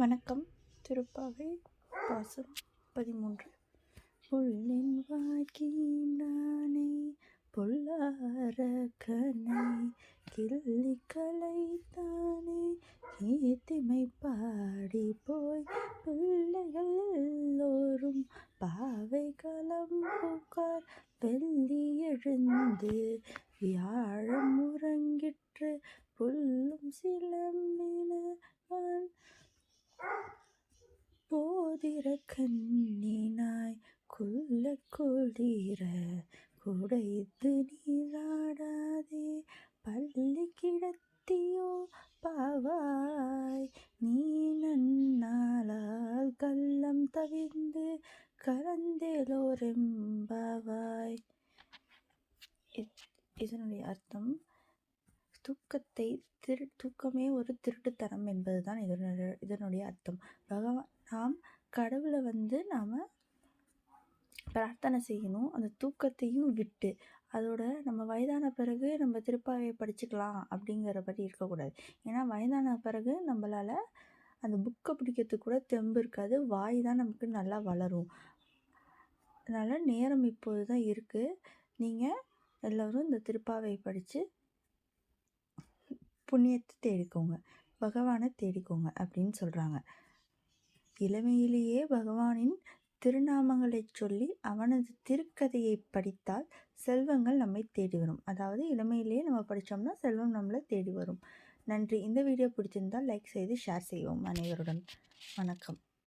வணக்கம். திருப்பாவை பாசுரம் 13. புள்ளின் வாய்க்கினானை பொல்லாரக்கனை கிள்ளி கலைத்தானே கீர்த்திமை பாடி போய் பிள்ளைகள் எல்லோரும் பாவை களம் புகார் வெள்ளி எழுந்து வியாழம் உறங்கிற்று புல்லும் சிலம்பின போதிர கண்ணினாய் குள்ள குளிர குடைத்து நீராடாதே பள்ளி கிடத்தியோ பாவாய் நீ நன்னாளால் கள்ளம் தவிர்ந்து கலந்தேலோரெம்பாவாய். இதனுடைய அர்த்தம், தூக்கமே ஒரு திருட்டுத்தனம் என்பதுதான் இதனுடைய அர்த்தம். நாம் கடவுளை நாம் பிரார்த்தனை செய்யணும், அந்த தூக்கத்தையும் விட்டு. அதோட நம்ம வயதான பிறகு நம்ம திருப்பாவையை படிச்சுக்கலாம் அப்படிங்கிறபடி இருக்கக்கூடாது. ஏன்னா வயதான பிறகு நம்மளால் அந்த புக்கை பிடிக்கிறதுக்கு கூட தெம்பு இருக்காது, வாய் தான் நமக்கு நல்லா வளரும். அதனால் நேரம் இப்போது தான் இருக்குது. நீங்கள் எல்லோரும் இந்த திருப்பாவையை படித்து புண்ணியத்தை தேடிக்கோங்க, பகவானை தேடிக்கோங்க அப்படின்னு சொல்கிறாங்க. இளமையிலேயே பகவானின் திருநாமங்களை சொல்லி அவனது திருக்கதையை படித்தால் செல்வங்கள் நம்மை தேடி வரும். அதாவது இளமையிலேயே நம்ம படித்தோம்னா செல்வம் நம்மளை தேடி வரும். நன்றி. இந்த வீடியோ பிடிச்சிருந்தால் லைக் செய்து ஷேர் செய்வோம். அனைவருடன் வணக்கம்.